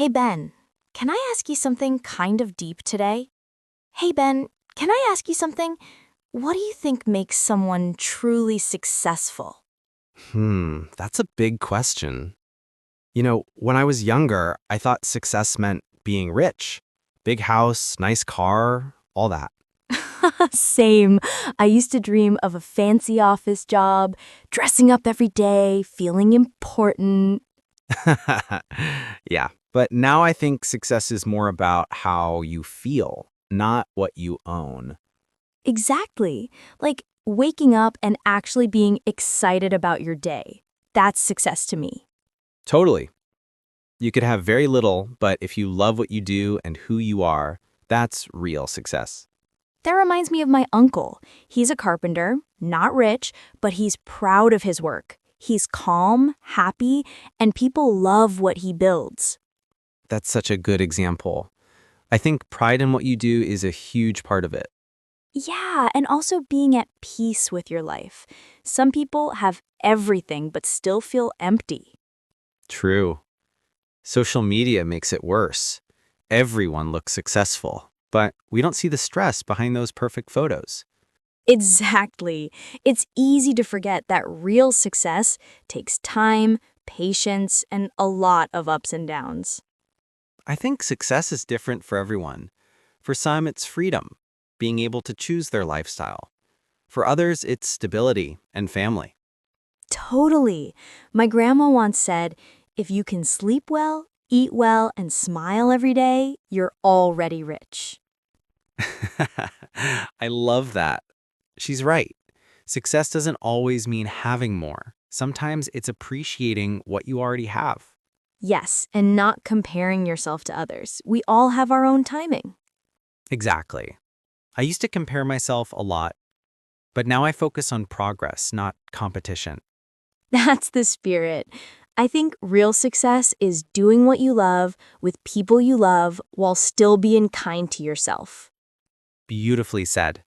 Hey Ben, can I ask you something kind of deep today? Hey Ben, can I ask you something? What do you think makes someone truly successful? That's a big question. When I was younger, I thought success meant being rich. Big house, nice car, all that. Same. I used to dream of a fancy office job, dressing up every day, feeling important. Yeah, but now I think success is more about how you feel, not what you own. Exactly. Like waking up and actually being excited about your day. That's success to me. Totally. You could have very little, but if you love what you do and who you are, that's real success. That reminds me of my uncle. He's a carpenter, not rich, but he's proud of his work. He's calm, happy, and people love what he builds. That's such a good example. I think pride in what you do is a huge part of it. Yeah, and also being at peace with your life. Some people have everything but still feel empty. True. Social media makes it worse. Everyone looks successful, but we don't see the stress behind those perfect photos. Exactly. It's easy to forget that real success takes time, patience, and a lot of ups and downs. I think success is different for everyone. For some, it's freedom, being able to choose their lifestyle. For others, it's stability and family. Totally. My grandma once said, if you can sleep well, eat well, and smile every day, you're already rich. I love that. She's right. Success doesn't always mean having more. Sometimes it's appreciating what you already have. Yes, and not comparing yourself to others. We all have our own timing. Exactly. I used to compare myself a lot, but now I focus on progress, not competition. That's the spirit. I think real success is doing what you love with people you love while still being kind to yourself. Beautifully said.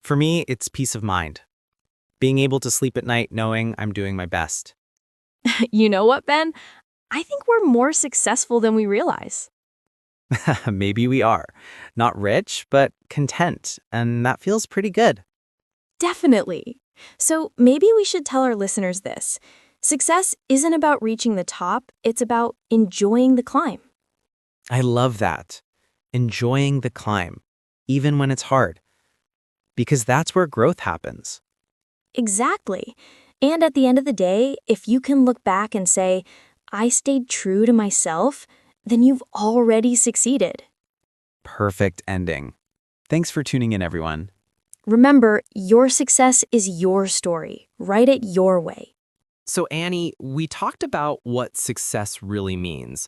For me, it's peace of mind. Being able to sleep at night knowing I'm doing my best. You know what, Ben? I think we're more successful than we realize. Maybe we are. Not rich, but content, and that feels pretty good. Definitely. So maybe we should tell our listeners this. Success isn't about reaching the top, it's about enjoying the climb. I love that. Enjoying the climb, even when it's hard, because that's where growth happens. Exactly. And at the end of the day, if you can look back and say, I stayed true to myself, then you've already succeeded. Perfect ending. Thanks for tuning in, everyone. Remember, your success is your story. Write it your way. So, Annie, we talked about what success really means,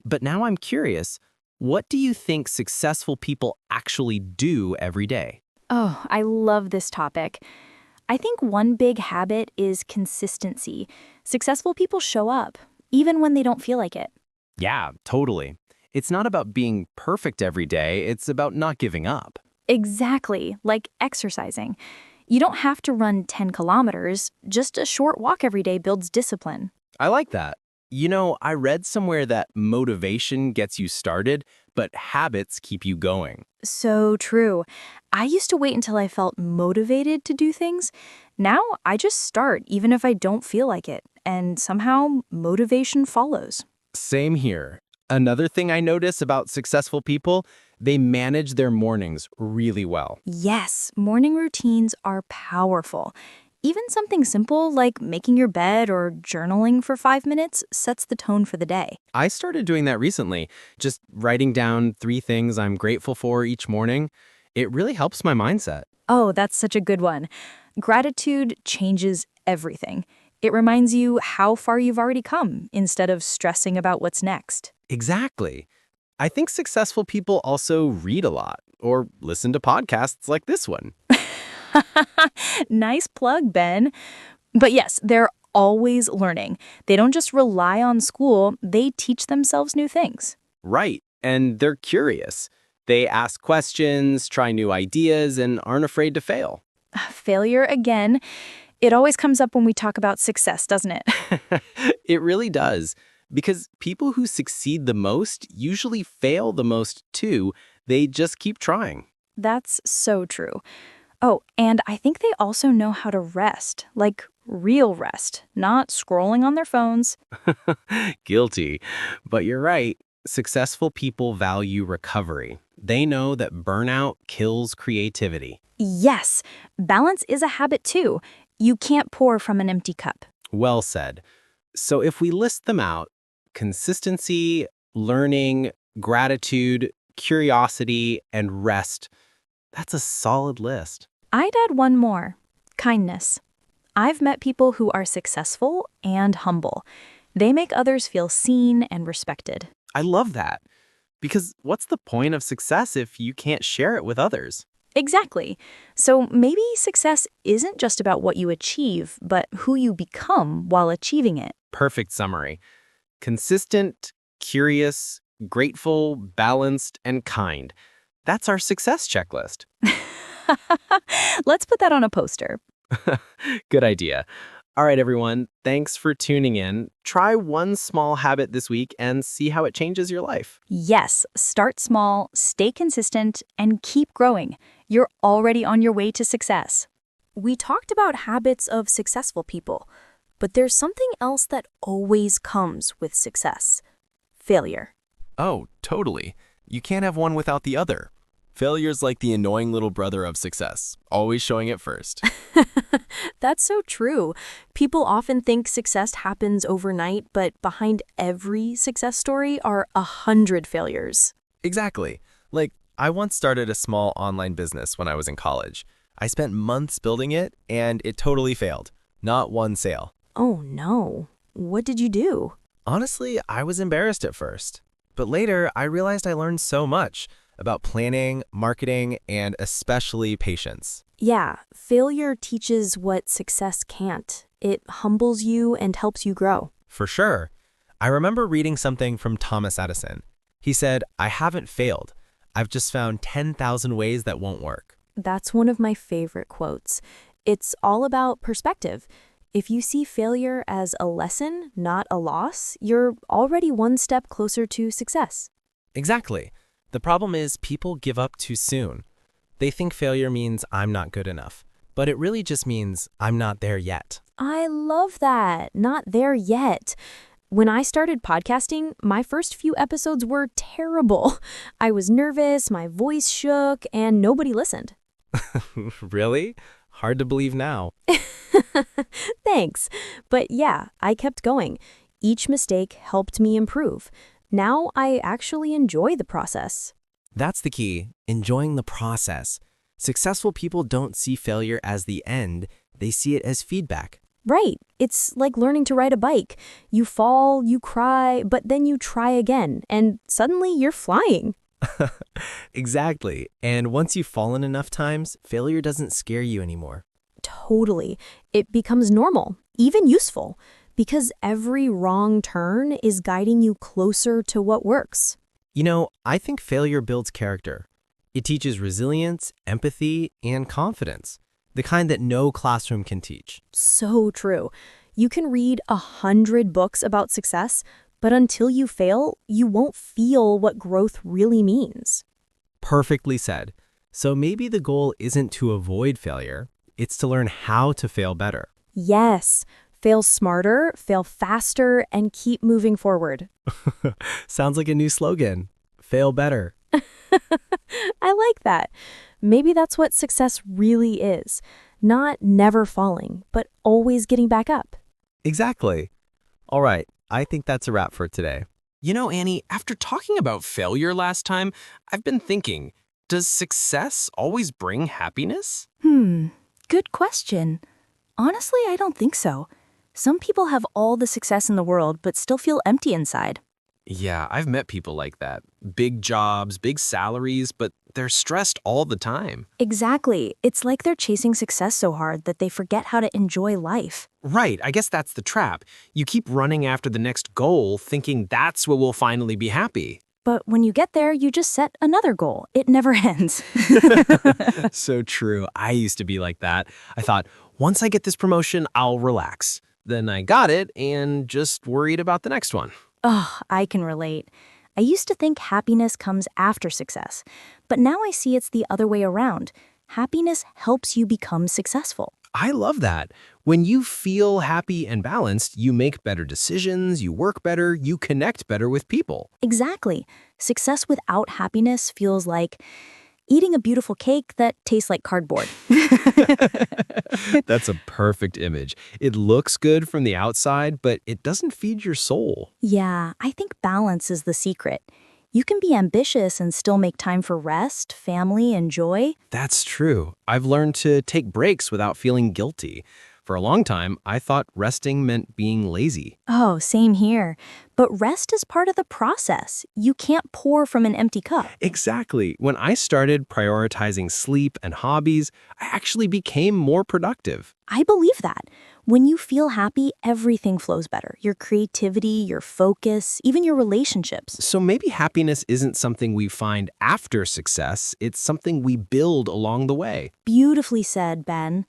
but now I'm curious, what do you think successful people actually do every day? Oh, I love this topic. I think one big habit is consistency. Successful people show up, even when they don't feel like it. Yeah, totally. It's not about being perfect every day, it's about not giving up. Exactly, like exercising. You don't have to run 10 kilometers, just a short walk every day builds discipline. I like that. I read somewhere that motivation gets you started, but habits keep you going. So true. I used to wait until I felt motivated to do things. Now I just start, even if I don't feel like it, and somehow motivation follows. Same here. Another thing I notice about successful people, they manage their mornings really well. Yes, morning routines are powerful. Even something simple like making your bed or journaling for 5 minutes sets the tone for the day. I started doing that recently, just writing down 3 things I'm grateful for each morning. It really helps my mindset. Oh, that's such a good one. Gratitude changes everything. It reminds you how far you've already come instead of stressing about what's next. Exactly. I think successful people also read a lot or listen to podcasts like this one. Nice plug, Ben. But yes, they're always learning. They don't just rely on school, they teach themselves new things. Right. And they're curious. They ask questions, try new ideas, and aren't afraid to fail. Failure again. It always comes up when we talk about success, doesn't it? It really does. Because people who succeed the most usually fail the most too. They just keep trying. That's so true. Oh, and I think they also know how to rest, like real rest, not scrolling on their phones. Guilty. But you're right. Successful people value recovery. They know that burnout kills creativity. Yes, balance is a habit too. You can't pour from an empty cup. Well said. So if we list them out, consistency, learning, gratitude, curiosity, and rest, that's a solid list. I'd add one more: kindness. I've met people who are successful and humble. They make others feel seen and respected. I love that. Because what's the point of success if you can't share it with others? Exactly. So maybe success isn't just about what you achieve, but who you become while achieving it. Perfect summary. Consistent, curious, grateful, balanced, and kind. That's our success checklist. Let's put that on a poster. Good idea. All right, everyone. Thanks for tuning in. Try one small habit this week and see how it changes your life. Yes, start small, stay consistent, and keep growing. You're already on your way to success. We talked about habits of successful people, but there's something else that always comes with success: failure. Oh, totally. You can't have one without the other. Failure's like the annoying little brother of success, always showing it first. That's so true. People often think success happens overnight, but behind every success story are 100 failures. Exactly. Like, I once started a small online business when I was in college. I spent months building it, and it totally failed. Not one sale. Oh no. What did you do? Honestly, I was embarrassed at first. But later, I realized I learned so much about planning, marketing, and especially patience. Yeah, failure teaches what success can't. It humbles you and helps you grow. For sure. I remember reading something from Thomas Edison. He said, "I haven't failed. I've just found 10,000 ways that won't work." That's one of my favorite quotes. It's all about perspective. If you see failure as a lesson, not a loss, you're already one step closer to success. Exactly. The problem is people give up too soon. They think failure means I'm not good enough, but it really just means I'm not there yet. I love that. Not there yet. When I started podcasting, my first few episodes were terrible. I was nervous, my voice shook, and nobody listened. Really? Hard to believe now. Thanks. But yeah, I kept going. Each mistake helped me improve. Now I actually enjoy the process. That's the key, enjoying the process. Successful people don't see failure as the end, they see it as feedback. Right. It's like learning to ride a bike. You fall, you cry, but then you try again, and suddenly you're flying. Exactly. And once you've fallen enough times, failure doesn't scare you anymore. Totally. It becomes normal, even useful, because every wrong turn is guiding you closer to what works. You know, I think failure builds character. It teaches resilience, empathy, and confidence, the kind that no classroom can teach. So true. You can read 100 books about success, but until you fail, you won't feel what growth really means. Perfectly said. So maybe the goal isn't to avoid failure, it's to learn how to fail better. Yes. Fail smarter, fail faster, and keep moving forward. Sounds like a new slogan. Fail better. I like that. Maybe that's what success really is. Not never falling, but always getting back up. Exactly. All right, I think that's a wrap for today. You know, Annie, after talking about failure last time, I've been thinking, does success always bring happiness? Good question. Honestly, I don't think so. Some people have all the success in the world, but still feel empty inside. Yeah, I've met people like that. Big jobs, big salaries, but they're stressed all the time. Exactly. It's like they're chasing success so hard that they forget how to enjoy life. Right, I guess that's the trap. You keep running after the next goal, thinking that's what will finally be happy. But when you get there, you just set another goal. It never ends. So true. I used to be like that. I thought, once I get this promotion, I'll relax. Then I got it and just worried about the next one. Oh, I can relate. I used to think happiness comes after success, but now I see it's the other way around. Happiness helps you become successful. I love that. When you feel happy and balanced, you make better decisions, you work better, you connect better with people. Exactly. Success without happiness feels like eating a beautiful cake that tastes like cardboard. That's a perfect image. It looks good from the outside, but it doesn't feed your soul. Yeah, I think balance is the secret. You can be ambitious and still make time for rest, family, and joy. That's true. I've learned to take breaks without feeling guilty. For a long time, I thought resting meant being lazy. Oh, same here. But rest is part of the process. You can't pour from an empty cup. Exactly. When I started prioritizing sleep and hobbies, I actually became more productive. I believe that. When you feel happy, everything flows better. Your creativity, your focus, even your relationships. So maybe happiness isn't something we find after success, it's something we build along the way. Beautifully said, Ben.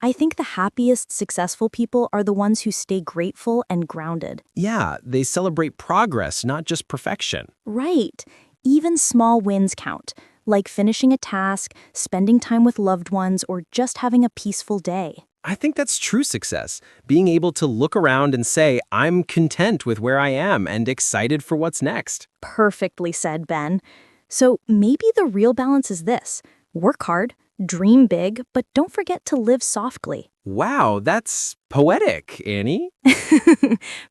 I think the happiest, successful people are the ones who stay grateful and grounded. Yeah, they celebrate progress, not just perfection. Right. Even small wins count, like finishing a task, spending time with loved ones, or just having a peaceful day. I think that's true success, being able to look around and say, I'm content with where I am and excited for what's next. Perfectly said, Ben. So maybe the real balance is this: work hard, dream big, but don't forget to live softly. Wow, that's poetic, Annie.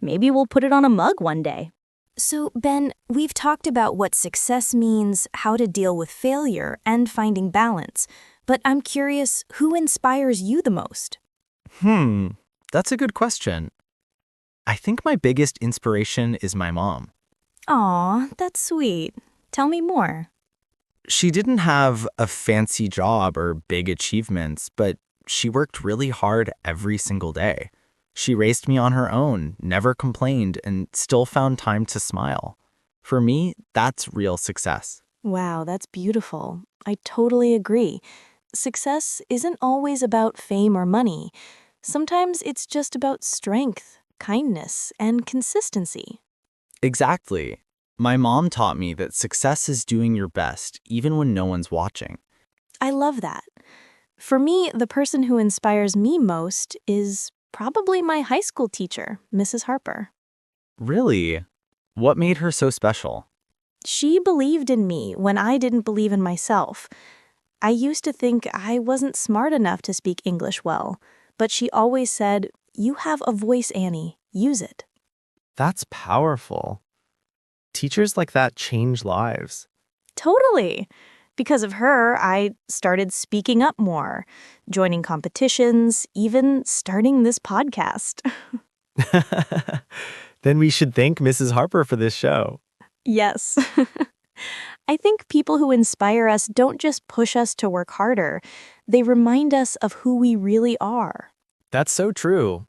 Maybe we'll put it on a mug one day. So, Ben, we've talked about what success means, how to deal with failure, and finding balance. But I'm curious, who inspires you the most? That's a good question. I think my biggest inspiration is my mom. Aw, that's sweet. Tell me more. She didn't have a fancy job or big achievements, but she worked really hard every single day. She raised me on her own, never complained, and still found time to smile. For me, that's real success. Wow, that's beautiful. I totally agree. Success isn't always about fame or money. Sometimes it's just about strength, kindness, and consistency. Exactly. My mom taught me that success is doing your best, even when no one's watching. I love that. For me, the person who inspires me most is probably my high school teacher, Mrs. Harper. Really? What made her so special? She believed in me when I didn't believe in myself. I used to think I wasn't smart enough to speak English well, but she always said, "You have a voice, Annie. Use it." That's powerful. Teachers like that change lives. Totally. Because of her, I started speaking up more, joining competitions, even starting this podcast. Then we should thank Mrs. Harper for this show. Yes. I think people who inspire us don't just push us to work harder. They remind us of who we really are. That's so true.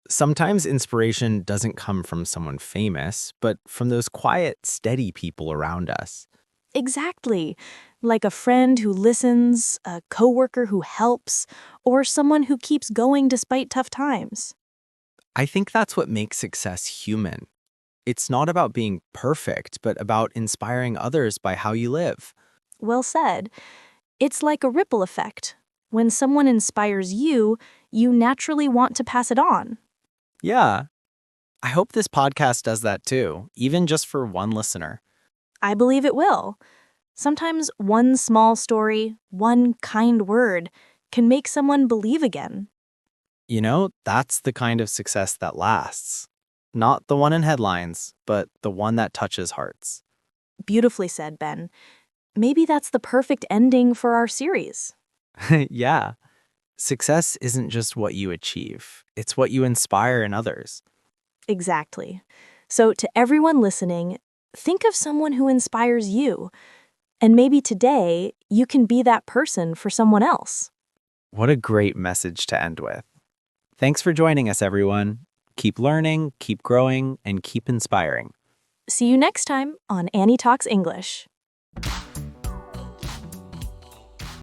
Sometimes inspiration doesn't come from someone famous, but from those quiet, steady people around us. Exactly. Like a friend who listens, a coworker who helps, or someone who keeps going despite tough times. I think that's what makes success human. It's not about being perfect, but about inspiring others by how you live. Well said. It's like a ripple effect. When someone inspires you, you naturally want to pass it on. Yeah. I hope this podcast does that too, even just for one listener. I believe it will. Sometimes one small story, one kind word, can make someone believe again. You know, that's the kind of success that lasts. Not the one in headlines, but the one that touches hearts. Beautifully said, Ben. Maybe that's the perfect ending for our series. Yeah. Success isn't just what you achieve, it's what you inspire in others. Exactly. So, to everyone listening, think of someone who inspires you. And maybe today, you can be that person for someone else. What a great message to end with. Thanks for joining us, everyone. Keep learning, keep growing, and keep inspiring. See you next time on Annie Talks English.